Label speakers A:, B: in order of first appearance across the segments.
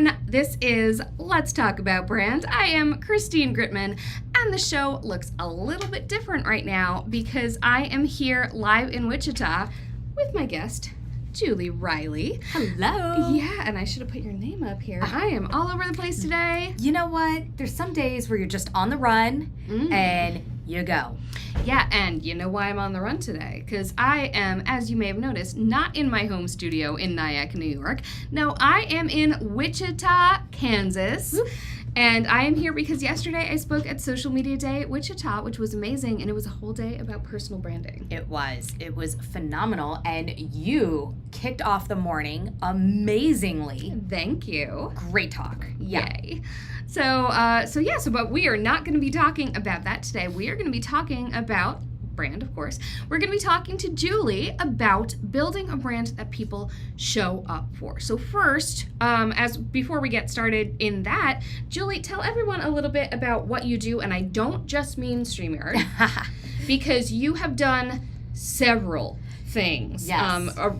A: everyone. This is Let's Talk About Brand. I am Christine Gritman, and the show looks a little bit different right now because I am here live in Wichita with my guest, Julie Riley.
B: Hello.
A: Yeah, and I should have put your name up here. I am all over the place today.
B: You know what? There's some days where you're just on the run and you go.
A: Yeah, and you know why I'm on the run today? Because I am, as you may have noticed, not in my home studio in Nyack, New York. No, I am in Wichita, Kansas. Whoop. And I am here because yesterday I spoke at Social Media Day at Wichita, which was amazing, and it was a whole day about personal branding.
B: It was phenomenal, and you kicked off the morning amazingly.
A: Thank you.
B: Great talk.
A: Yay. So but we are not going to be talking about that today. We are going to be talking about brand, of course. We're going to be talking to Julie about building a brand that people show up for. So first, before we get started in that, Julie, tell everyone a little bit about what you do, and I don't just mean StreamYard, because you have done several things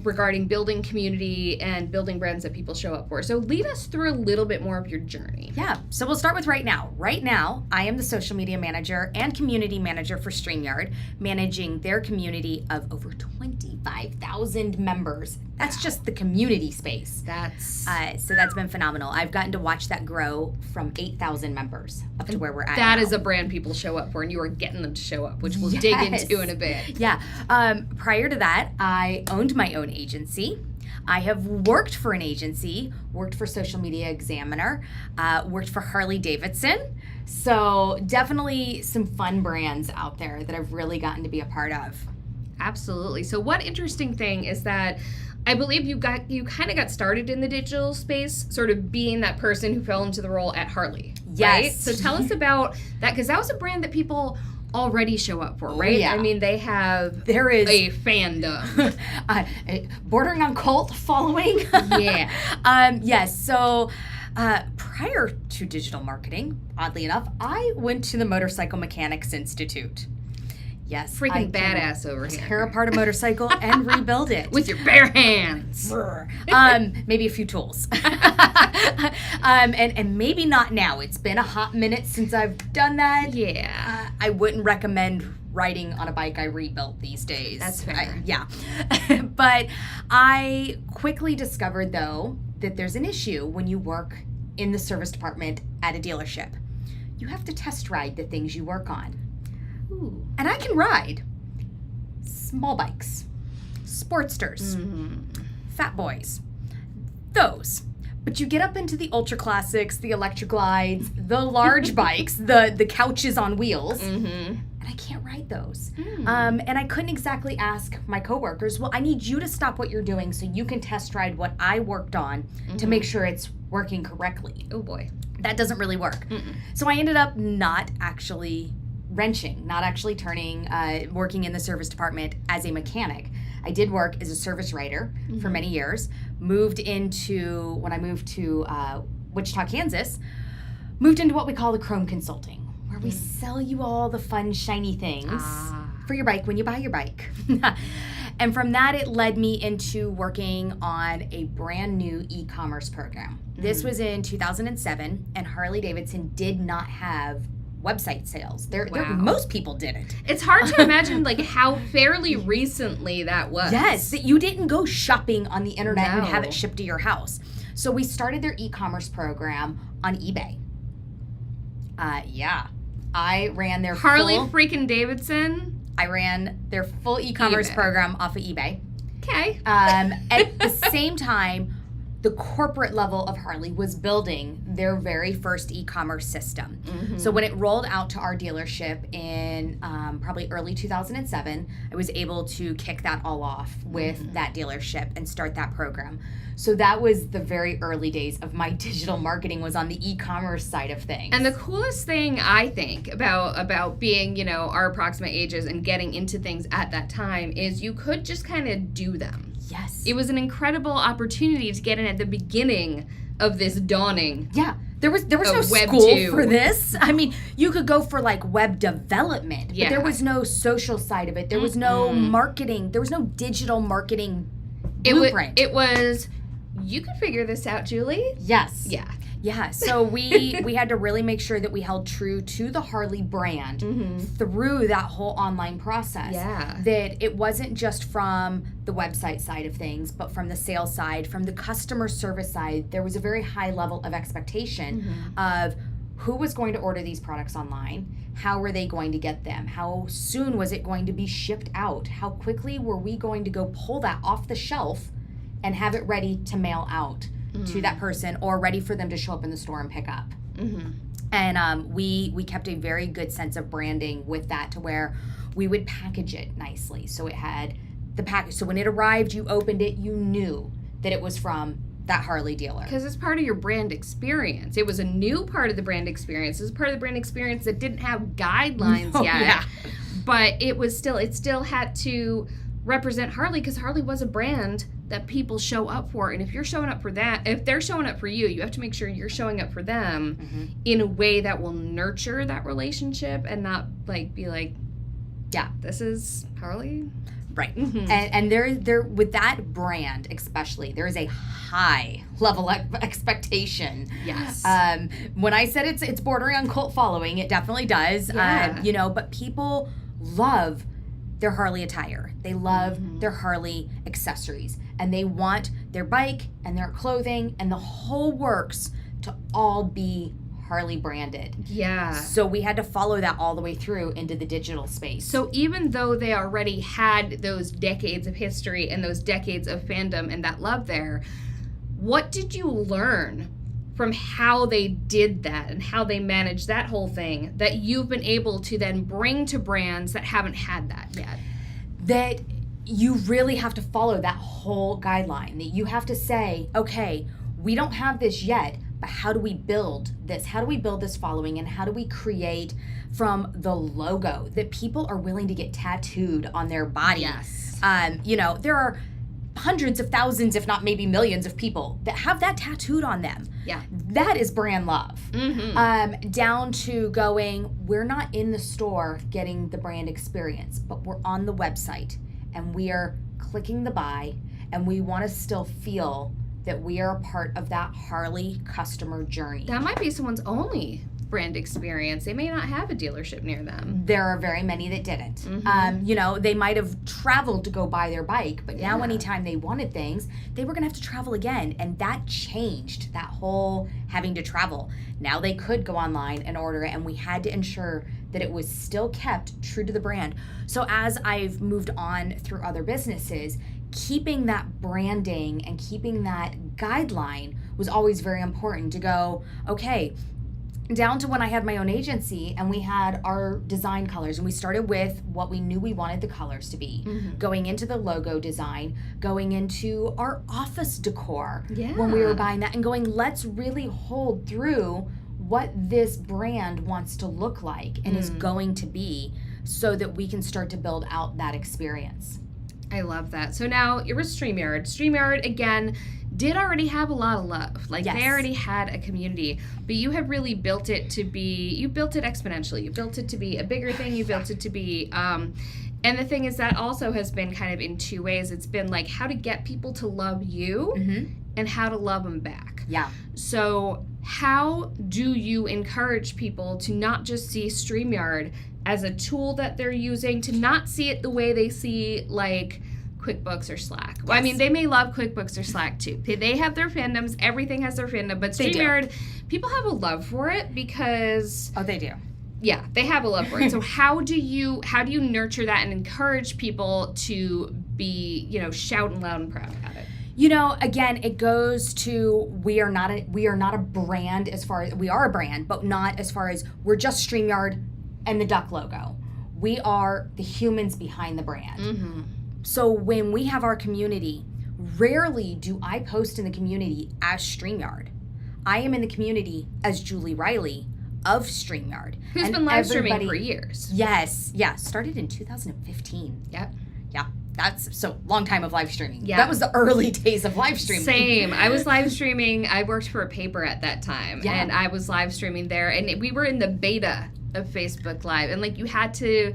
A: regarding building community and building brands that people show up for. So lead us through a little bit more of your journey.
B: Yeah, so we'll start with right now. Right now, I am the social media manager and community manager for StreamYard, managing their community of over 25,000 members. That's just the community space. So that's been phenomenal. I've gotten to watch that grow from 8,000 members up to where we're at
A: That
B: now.
A: is a brand people show up for, and you are getting them to show up, which we'll dig into in a bit.
B: Yeah. Prior to that, I owned my own agency. I have worked for an agency, worked for Social Media Examiner, worked for Harley Davidson. So definitely some fun brands out there that I've really gotten to be a part of.
A: Absolutely. So one interesting thing is that I believe you kind of got started in the digital space, sort of being that person who fell into the role at Harley.
B: Yes.
A: Right? So tell us about that, because that was a brand that people already show up for, right?
B: Yeah.
A: I mean, there is a fandom.
B: Bordering on cult following.
A: Yeah.
B: Yes. So prior to digital marketing, oddly enough, I went to the Motorcycle Mechanics Institute. Yes.
A: Freaking badass over here.
B: Tear apart a motorcycle and rebuild it.
A: With your bare hands.
B: Maybe a few tools. And maybe not now. It's been a hot minute since I've done that.
A: Yeah.
B: I wouldn't recommend riding on a bike I rebuilt these days.
A: That's fair.
B: But I quickly discovered, though, that there's an issue when you work in the service department at a dealership. You have to test ride the things you work on.
A: Ooh.
B: And I can ride small bikes, Sportsters, Fat Boys, those. But you get up into the Ultra Classics, the Electra Glides, the large bikes, the couches on wheels, and I can't ride those. And I couldn't exactly ask my coworkers, well, I need you to stop what you're doing so you can test ride what I worked on to make sure it's working correctly.
A: Oh boy.
B: That doesn't really work. So I ended up not actually turning, working in the service department as a mechanic. I did work as a service writer for many years. When I moved to Wichita, Kansas, moved into what we call the Chrome Consulting, where we sell you all the fun, shiny things for your bike when you buy your bike. And from that, it led me into working on a brand new e-commerce program. This was in 2007, and Harley Davidson did not have website sales. Most people didn't.
A: It's hard to imagine how fairly recently that was.
B: Yes, that you didn't go shopping on the internet and have it shipped to your house. So we started their e-commerce program on eBay. I ran their
A: Harley freaking Davidson.
B: I ran their full e-commerce program off of eBay.
A: Okay.
B: At the same time, the corporate level of Harley was building their very first e-commerce system. So when it rolled out to our dealership in probably early 2007, I was able to kick that all off with that dealership and start that program. So that was the very early days of my digital marketing, was on the e-commerce side of things.
A: And the coolest thing I think about being, our approximate ages and getting into things at that time is you could just kind of do them.
B: Yes.
A: It was an incredible opportunity to get in at the beginning of this dawning.
B: Yeah. There was no
A: Web
B: school
A: 2.
B: for this. I mean, you could go for web development, but there was no social side of it. There was no marketing. There was no digital marketing blueprint.
A: It was You could figure this out, Julie.
B: Yes.
A: Yeah.
B: Yeah, so we had to really make sure that we held true to the Harley brand through that whole online process.
A: Yeah.
B: That it wasn't just from the website side of things, but from the sales side, from the customer service side. There was a very high level of expectation of who was going to order these products online, how were they going to get them, how soon was it going to be shipped out, how quickly were we going to go pull that off the shelf and have it ready to mail out to that person or ready for them to show up in the store and pick up. And we kept a very good sense of branding with that, to where we would package it nicely. So it had the package. So when it arrived, you opened it, you knew that it was from that Harley dealer.
A: Because it's part of your brand experience. It was a new part of the brand experience. It was part of the brand experience that didn't have guidelines yet.
B: Yeah.
A: But it still had to represent Harley, because Harley was a brand that people show up for. And if you're showing up for that, if they're showing up for you, you have to make sure you're showing up for them in a way that will nurture that relationship and not be like,
B: yeah,
A: this is Harley.
B: Right. And there with that brand especially, there is a high level of expectation.
A: Yes.
B: When I said it's bordering on cult following, it definitely does.
A: Yeah.
B: But people love their Harley attire. They love their Harley accessories, and they want their bike and their clothing and the whole works to all be Harley branded.
A: Yeah.
B: So we had to follow that all the way through into the digital space.
A: So even though they already had those decades of history and those decades of fandom and that love there, what did you learn from how they did that and how they managed that whole thing that you've been able to then bring to brands that haven't had that yet?
B: That you really have to follow that whole guideline. That you have to say, okay, we don't have this yet, but how do we build this? How do we build this following? And how do we create from the logo that people are willing to get tattooed on their body?
A: Yes.
B: There are hundreds of thousands, if not maybe millions of people that have that tattooed on them.
A: Yeah.
B: That is brand love. Down to going, we're not in the store getting the brand experience, but we're on the website and we are clicking the buy, and we want to still feel that we are a part of that Harley customer journey.
A: That might be someone's only brand experience. They may not have a dealership near them.
B: There are very many that didn't. They might have traveled to go buy their bike, but now anytime they wanted things, they were gonna have to travel again, and that changed that whole having to travel. Now they could go online and order it, and we had to ensure that it was still kept true to the brand. So as I've moved on through other businesses, keeping that branding and keeping that guideline was always very important, to go, okay, down to when I had my own agency and we had our design colors, and we started with what we knew we wanted the colors to be, going into the logo design, going into our office decor when we were buying that, and going, let's really hold through what this brand wants to look like and is going to be, so that we can start to build out that experience.
A: I love that. So now you're with StreamYard. StreamYard, again, did already have a lot of love. They already had a community, but you have really built it exponentially. You built it to be a bigger thing. You built it to be, and the thing is that also has been kind of in two ways. It's been like how to get people to love you and how to love them back.
B: Yeah.
A: So how do you encourage people to not just see StreamYard as a tool that they're using, to not see it the way they see QuickBooks or Slack? Well, I mean, they may love QuickBooks or Slack too. They have their fandoms. Everything has their fandom. But StreamYard, people have a love for it because...
B: Oh, they do.
A: Yeah, they have a love for it. So how do you nurture that and encourage people to be, shouting loud and proud about it?
B: Again, it goes to we are not a brand as far as we are a brand, but not as far as we're just StreamYard and the duck logo. We are the humans behind the brand. So when we have our community, rarely do I post in the community as StreamYard. I am in the community as Julie Riley of StreamYard.
A: Who's been live streaming for years.
B: Yes. Yeah. Started in 2015.
A: Yep.
B: Yeah. That's so long time of live streaming.
A: Yeah.
B: That was the early days of live streaming.
A: Same. I was live streaming. I worked for a paper at that time.
B: Yeah.
A: And I was live streaming there. And we were in the beta of Facebook Live. And you had to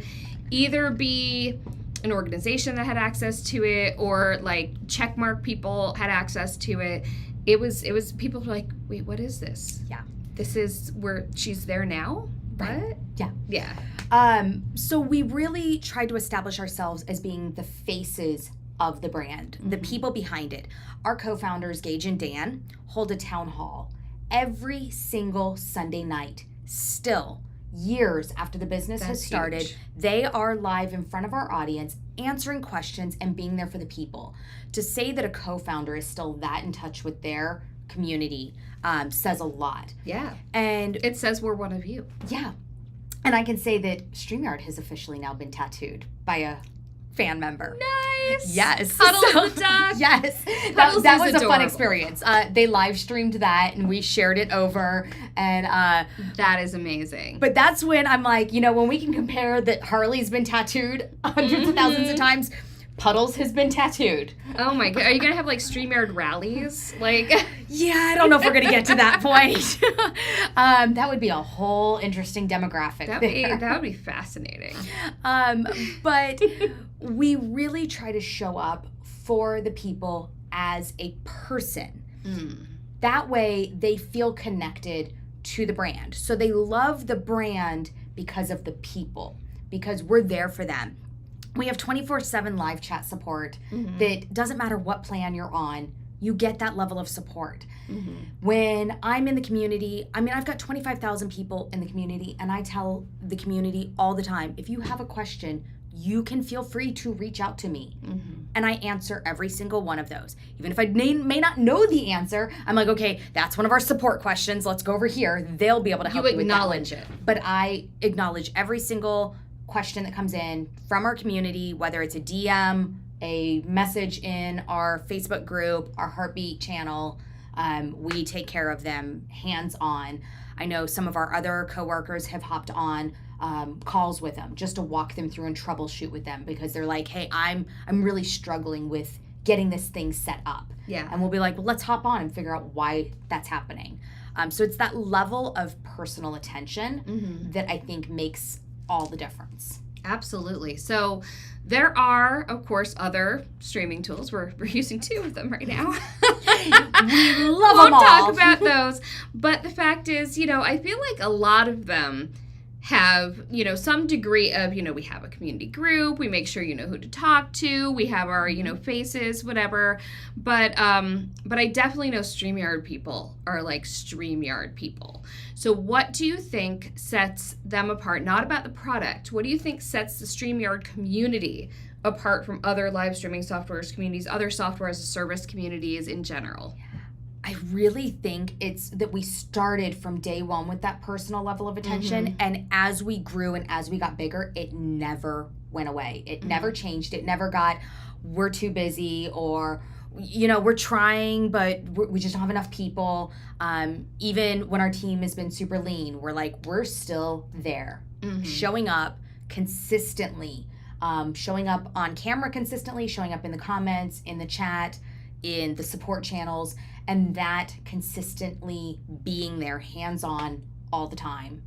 A: either be an organization that had access to it, or like checkmark people had access to it. It was people were like, wait, what is this?
B: Yeah.
A: This is where she's there now?
B: Right.
A: What?
B: Yeah.
A: Yeah.
B: So we really tried to establish ourselves as being the faces of the brand, the people behind it. Our co-founders, Gage and Dan, hold a town hall every single Sunday night. Still, years after the business has started,
A: huge.
B: they are live in front of our audience, answering questions and being there for the people. To say that a co-founder is still that in touch with their community says a lot.
A: Yeah.
B: And
A: It says we're one of you.
B: yeah. And I can say that StreamYard has officially now been tattooed by a fan member.
A: Nice.
B: Yes.
A: Puddles
B: So-
A: the duck.
B: Yes.
A: Puddles
B: That
A: is
B: was a fun
A: adorable.
B: experience. They live streamed that and we shared it over. And
A: That is amazing.
B: but that's when I'm like, when we can compare that Harley's been tattooed hundreds of thousands of times, Puddles has been tattooed.
A: Oh my god, are you gonna have like StreamYard rallies? Like,
B: Yeah, I don't know if we're gonna get to that point. That would be a whole interesting demographic.
A: that would be fascinating.
B: But we really try to show up for the people as a person. That way they feel connected to the brand. So they love the brand because of the people, because we're there for them. We have 24/7 live chat support that doesn't matter what plan you're on, you get that level of support. When I'm in the community, I've got 25,000 people in the community, and I tell the community all the time, if you have a question, you can feel free to reach out to me. And I answer every single one of those. Even if I may not know the answer, I'm like, okay, that's one of our support questions. Let's go over here. They'll be able to help you with that one.
A: acknowledge it.
B: But I acknowledge every single question that comes in from our community, whether it's a DM, a message in our Facebook group, our Heartbeat channel. We take care of them hands-on. I know some of our other coworkers have hopped on calls with them just to walk them through and troubleshoot with them, because they're like, hey, I'm really struggling with getting this thing set up.
A: Yeah.
B: And we'll be like, well, let's hop on and figure out why that's happening. So it's that level of personal attention that I think makes all the difference.
A: Absolutely. So there are, of course, other streaming tools. We're using 2 of them right now.
B: We love
A: Won't
B: them all.
A: talk about those. But the fact is, I feel like a lot of them have, some degree of, we have a community group, we make sure you know who to talk to, we have our, faces, whatever. But I definitely know StreamYard people are like StreamYard people. So what do you think sets them apart? Not about the product. What do you think sets the StreamYard community apart from other live streaming softwares communities, other software as a service communities in general?
B: I really think it's that we started from day one with that personal level of attention. And as we grew and as we got bigger, it never went away. It never changed. It never got, we're too busy, or, we're trying, but we just don't have enough people. Even when our team has been super lean, we're still there, showing up consistently, showing up on camera consistently, showing up in the comments, in the chat, in the support channels, and that consistently being there hands-on all the time,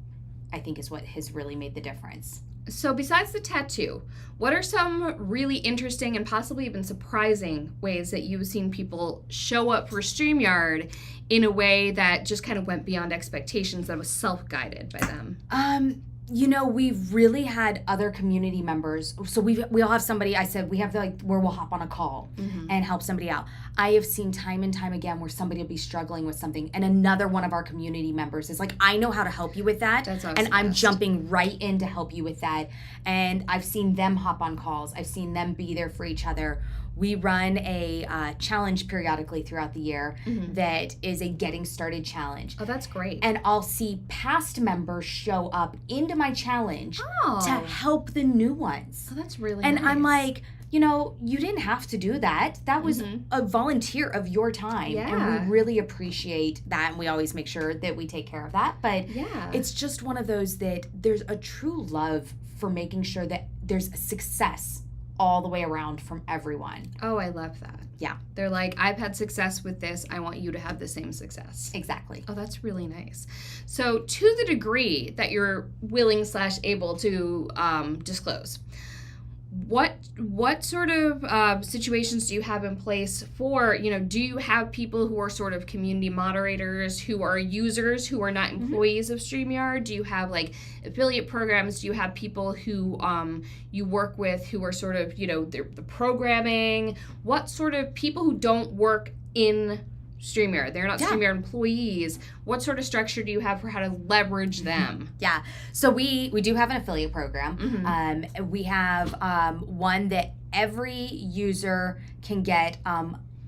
B: I think is what has really made the difference.
A: So besides the tattoo, what are some really interesting and possibly even surprising ways that you've seen people show up for StreamYard in a way that just kind of went beyond expectations, that was self-guided by them?
B: We've really had other community members. So we all have somebody, I said, we have where we'll hop on a call and help somebody out. I have seen time and time again where somebody will be struggling with something, and another one of our community members is like, I know how to help you with that.
A: That's always
B: and
A: the
B: I'm
A: best.
B: jumping right in to help you with that. And I've seen them hop on calls. I've seen them be there for each other. We run a challenge periodically throughout the year that is a getting started challenge.
A: Oh, that's great.
B: And I'll see past members show up into my challenge
A: Oh.
B: to help the new ones.
A: Oh, that's really
B: And
A: nice.
B: I'm like, you didn't have to do that. That was a volunteer of your time.
A: Yeah.
B: And we really appreciate that. And we always make sure that we take care of that. But
A: Yeah.
B: it's just one of those that there's a true love for making sure that there's a success all the way around from everyone.
A: Oh, I love that.
B: Yeah.
A: They're like, I've had success with this. I want you to have the same success.
B: Exactly.
A: Oh, that's really nice. So to the degree that you're willing / able to disclose, what sort of situations do you have in place for, do you have people who are sort of community moderators, who are users, who are not employees of StreamYard? Do you have like affiliate programs? Do you have people who you work with who are sort of, the programming? What sort of people who don't work in StreamYard? They're not StreamYard employees. What sort of structure do you have for how to leverage them?
B: Yeah. So we do have an affiliate program. We have one that every user can get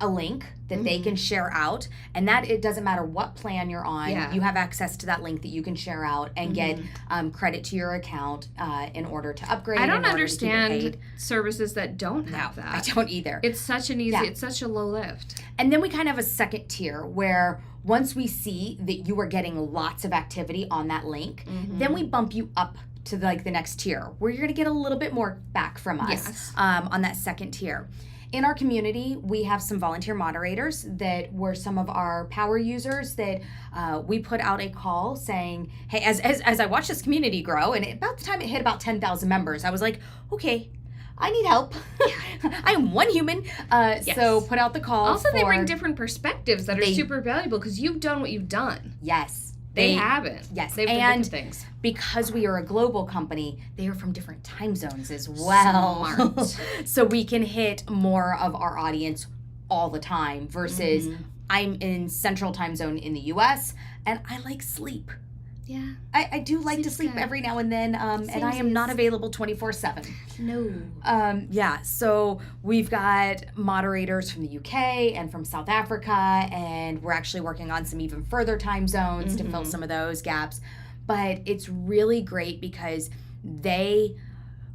B: a link that they can share out, and that it doesn't matter what plan you're on. You have access to that link that you can share out and get credit to your account in order to upgrade.
A: I don't understand services that don't have that.
B: I don't either.
A: It's such an easy, it's such a low lift.
B: And then we kind of have a second tier where once we see that you are getting lots of activity on that link, then we bump you up to the next tier where you're going to get a little bit more back from us on that second tier. In our community, we have some volunteer moderators that were some of our power users that we put out a call saying, hey, as I watched this community grow, and about the time it hit about 10,000 members, I was like, okay, I need help. I am one human. So put out the call.
A: Also, they bring different perspectives that are super valuable because you've done what you've done.
B: Yes.
A: They haven't.
B: Yes.
A: They've done different things.
B: Because we are a global company, they are from different time zones as well.
A: Smart.
B: So we can hit more of our audience all the time versus I'm in central time zone in the US and I like sleep.
A: Yeah.
B: I do like to sleep every now and then, and I am not available 24/7.
A: No.
B: So we've got moderators from the UK and from South Africa, and we're actually working on some even further time zones to fill some of those gaps. But it's really great because they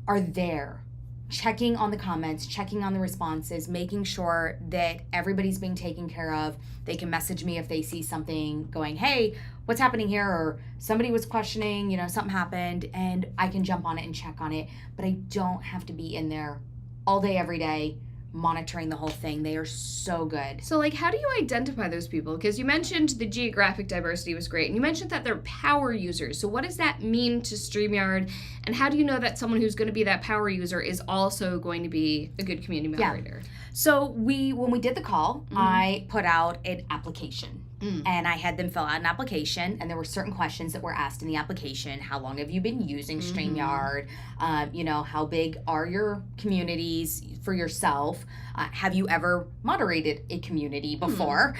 B: are there checking on the comments, checking on the responses, making sure that everybody's being taken care of. They can message me if they see something going, hey, what's happening here? Or somebody was questioning, something happened, and I can jump on it and check on it. But I don't have to be in there all day, every day, monitoring the whole thing. They are so good.
A: So, how do you identify those people? Because you mentioned the geographic diversity was great, and you mentioned that they're power users. So what does that mean to StreamYard, and how do you know that someone who's going to be that power user is also going to be a good community moderator?
B: So when we did the call, I put out an application. And I had them fill out an application, and there were certain questions that were asked in the application. How long have you been using StreamYard? How big are your communities for yourself? Have you ever moderated a community before?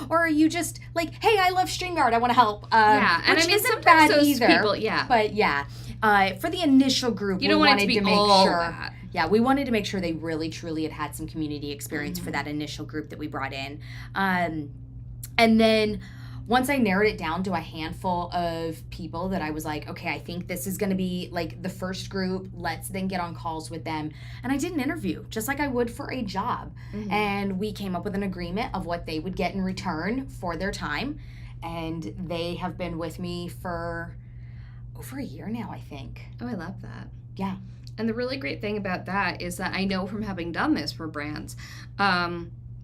B: Or are you just like, hey, I love StreamYard, I want to help?
A: And
B: which isn't
A: sometimes
B: bad
A: those
B: either.
A: People,
B: But for the initial group,
A: you don't want it to be all that.
B: Yeah, we wanted to make sure they really, truly had some community experience for that initial group that we brought in. And then once I narrowed it down to a handful of people that I was like, okay, I think this is going to be the first group. Let's then get on calls with them. And I did an interview just like I would for a job. And we came up with an agreement of what they would get in return for their time. And they have been with me for over a year now, I think.
A: Oh, I love that.
B: Yeah.
A: And the really great thing about that is that I know from having done this for brands,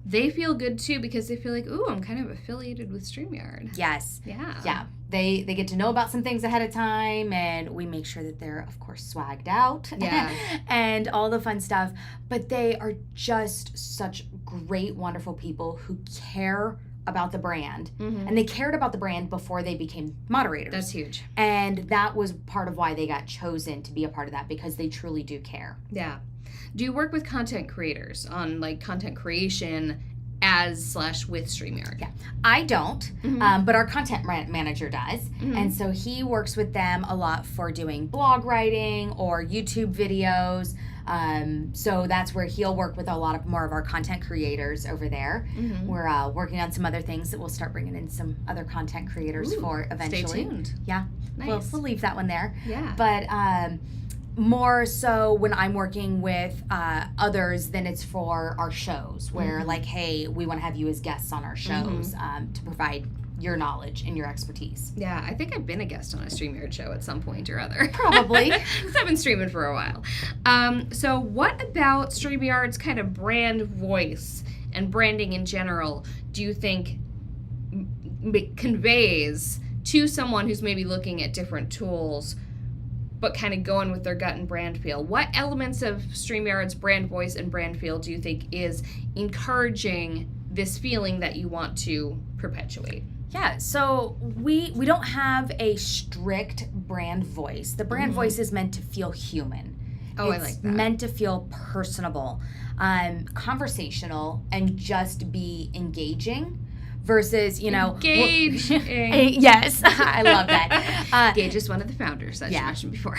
A: they feel good too because they feel like, ooh, I'm kind of affiliated with StreamYard.
B: Yes.
A: Yeah.
B: Yeah. They get to know about some things ahead of time, and we make sure that they're, of course, swagged out.
A: Yeah.
B: And all the fun stuff. But they are just such great, wonderful people who care about the brand. And they cared about the brand before they became moderators.
A: That's huge.
B: And that was part of why they got chosen to be a part of that, because they truly do care.
A: Yeah. Do you work with content creators on content creation with StreamYard?
B: Yeah, I don't, but our content manager does. And so he works with them a lot for doing blog writing or YouTube videos. So that's where he'll work with a lot more of our content creators over there. We're working on some other things that we'll start bringing in some other content creators for eventually.
A: Stay tuned.
B: Yeah,
A: nice.
B: We'll leave that one there.
A: Yeah.
B: But more so when I'm working with others, then it's for our shows where hey, we want to have you as guests on our shows to provide your knowledge and your expertise.
A: Yeah, I think I've been a guest on a StreamYard show at some point or other.
B: Probably.
A: Because I've been streaming for a while. So what about StreamYard's kind of brand voice and branding in general do you think conveys to someone who's maybe looking at different tools but kind of going with their gut and brand feel. What elements of StreamYard's brand voice and brand feel do you think is encouraging this feeling that you want to perpetuate?
B: Yeah, so we don't have a strict brand voice. The brand voice is meant to feel human.
A: Oh,
B: It's
A: I like that.
B: meant to feel personable, conversational, and just be engaging versus,
A: Engaging.
B: yes, I love that.
A: Gage is one of the founders, as you
B: yeah.
A: mentioned before.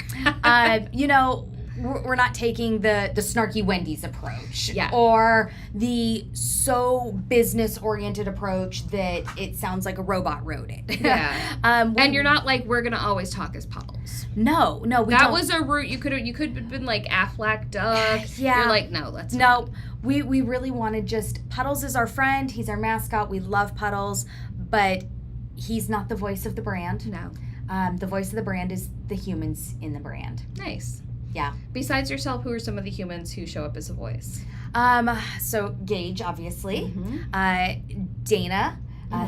B: We're not taking the snarky Wendy's approach
A: Yeah.
B: or the so business-oriented approach that it sounds like a robot wrote it.
A: Yeah.
B: And
A: And you're not like, we're gonna always talk as Puddles.
B: No, we
A: That
B: don't.
A: was a route you could have been like Aflac Duck.
B: Yeah.
A: You're like, no, let's
B: No, we really want to just, Puddles is our friend, he's our mascot, we love Puddles, but he's not the voice of the brand.
A: No.
B: The voice of the brand is the humans in the brand.
A: Nice.
B: Yeah.
A: Besides yourself, who are some of the humans who show up as a voice?
B: So Gage, obviously,
A: Mm-hmm.
B: Dana,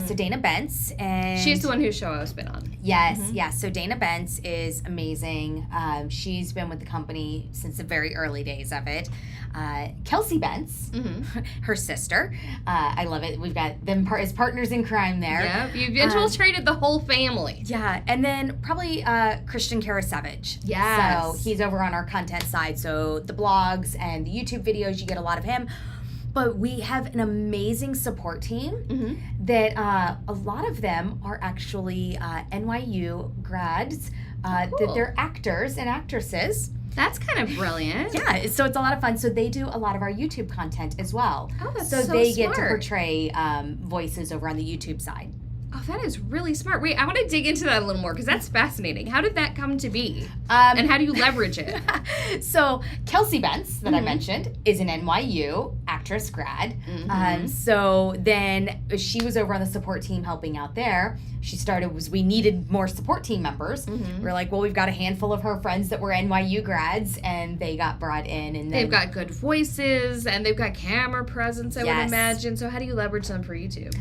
B: so Dana Bentz, and
A: She's the one whose show I've been on.
B: Yes, yes. So Dana Bentz is amazing. She's been with the company since the very early days of it. Kelsey Bentz, her sister. I love it. We've got them as partners in crime there.
A: Yep, you've infiltrated the whole family.
B: Yeah, and then probably Christian Karasevich.
A: Yes.
B: So he's over on our content side. So the blogs and the YouTube videos, you get a lot of him. But we have an amazing support team that a lot of them are actually NYU grads, that they're actors and actresses.
A: That's kind of brilliant.
B: Yeah, so it's a lot of fun. So they do a lot of our YouTube content as well.
A: Oh, that's
B: so
A: so
B: they get to
A: smart.
B: portray voices over on the YouTube side.
A: Oh, that is really smart. Wait, I want to dig into that a little more because that's fascinating. How did that come to be? And how do you leverage it?
B: So Kelsey Bentz, that I mentioned, is an NYU actress grad. So then she was over on the support team helping out there. She started, we needed more support team members. We're like, well, we've got a handful of her friends that were NYU grads, and they got brought in. And then,
A: They've got good voices and they've got camera presence, I would
B: Yes.
A: imagine. So how do you leverage them for YouTube?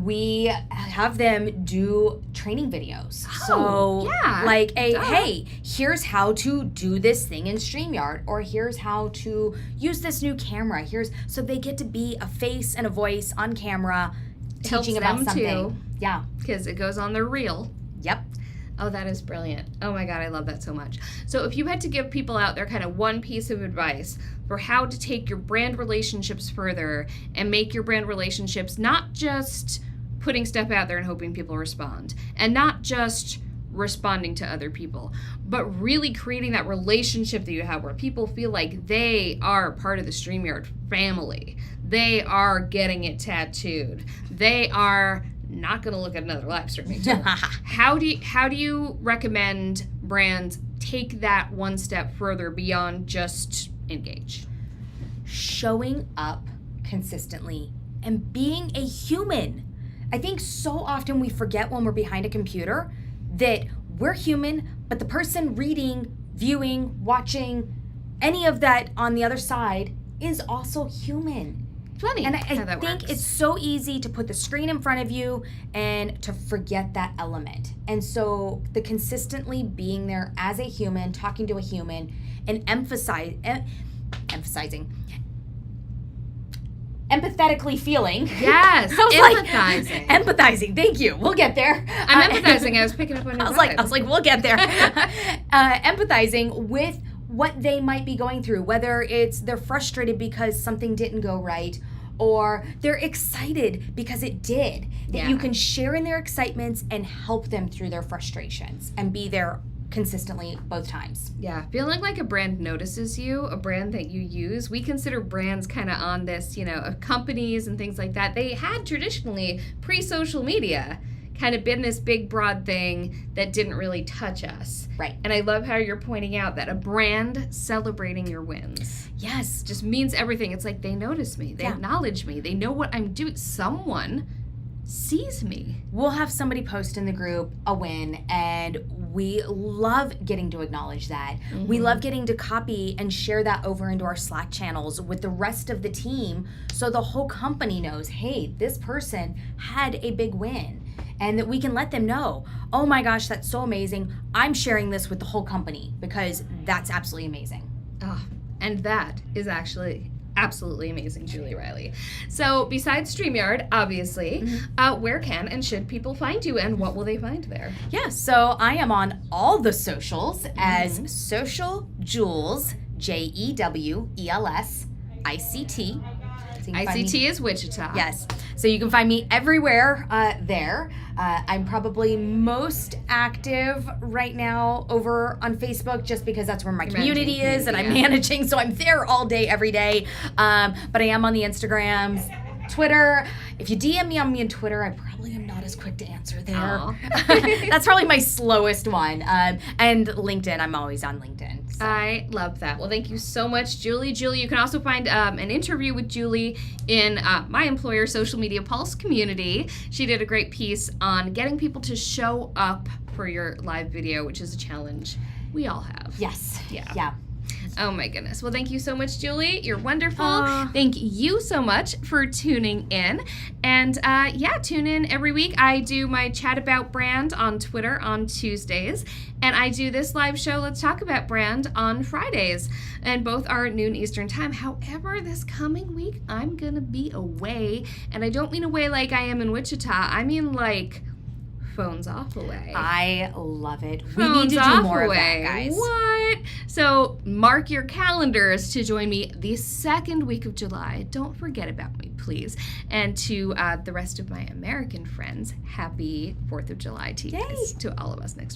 B: we have them do training videos.
A: Oh,
B: So,
A: yeah.
B: like,
A: Duh.
B: hey, here's how to do this thing in StreamYard, or here's how to use this new camera. So they get to be a face and a voice on camera,
A: Helps
B: teaching about
A: them
B: something.
A: too.
B: Yeah.
A: Because it goes on their reel.
B: Yep.
A: Oh, that is brilliant. Oh my God, I love that so much. So if you had to give people out there kind of one piece of advice for how to take your brand relationships further and make your brand relationships not just putting stuff out there and hoping people respond, and not just responding to other people, but really creating that relationship that you have where people feel like they are part of the StreamYard family. They are getting it tattooed. They are not going to look at another live streaming tool. How do you recommend brands take that one step further beyond just engage?
B: Showing up consistently and being a human. I think so often we forget when we're behind a computer that we're human, but the person reading, viewing, watching, any of that on the other side is also human.
A: Funny
B: And
A: how
B: I
A: that
B: think
A: works.
B: it's so easy to put the screen in front of you and to forget that element. And so the consistently being there as a human, talking to a human, and emphasizing, empathetically feeling.
A: Yes,
B: I was like,
A: empathizing.
B: empathizing. Thank you. We'll get there.
A: I'm empathizing. I was picking up on your
B: I was
A: vibe.
B: like, we'll get there. Empathizing with what they might be going through, whether it's they're frustrated because something didn't go right, or they're excited because it did. That
A: Yeah.
B: you can share in their excitements and help them through their frustrations and be there consistently both times.
A: Yeah, feeling like a brand notices you, a brand that you use. We consider brands kind of on this, of companies and things like that. They had traditionally, pre-social media, kind of been this big, broad thing that didn't really touch us.
B: Right.
A: And I love how you're pointing out that a brand celebrating your wins
B: Yes.
A: just means everything. It's like they notice me, they
B: Yeah.
A: acknowledge me, they know what I'm doing. Someone sees me.
B: We'll have somebody post in the group a win, and we love getting to acknowledge that. We love getting to copy and share that over into our Slack channels with the rest of the team so the whole company knows, hey, this person had a big win. and that we can let them know, oh my gosh, that's so amazing. I'm sharing this with the whole company because that's absolutely amazing.
A: Oh, and that is actually absolutely amazing, Julie Riley. So besides StreamYard, obviously, where can and should people find you, and what will they find there?
B: Yeah, so I am on all the socials as Social Jewels, JEWELS, ICT. So
A: ICT is Wichita.
B: Yes. So you can find me everywhere there. I'm probably most active right now over on Facebook just because that's where my community is and I'm managing. So I'm there all day, every day. But I am on the Instagrams, Twitter. If you DM me on Twitter, I probably am not as quick to answer there. That's probably my slowest one. And LinkedIn, I'm always on LinkedIn. So.
A: I love that. Well, thank you so much, Julie. Julie, you can also find an interview with Julie in my employer, Social Media Pulse community. She did a great piece on getting people to show up for your live video, which is a challenge we all have.
B: Yes.
A: Yeah. Oh my goodness. Well, thank you so much, Julie. You're wonderful. Thank you so much for tuning in. And tune in every week. I do my Chat About Brand on Twitter on Tuesdays. And I do this live show, Let's Talk About Brand, on Fridays. And both are at noon Eastern time. However, this coming week, I'm going to be away. And I don't mean away like I am in Wichita. I mean like phones off away.
B: I love it. We
A: Phones
B: need to do more
A: away.
B: of that, guys.
A: What? So mark your calendars to join me the second week of July. Don't forget about me, please. And to the rest of my American friends, happy 4th of July to you guys, to all of us next week.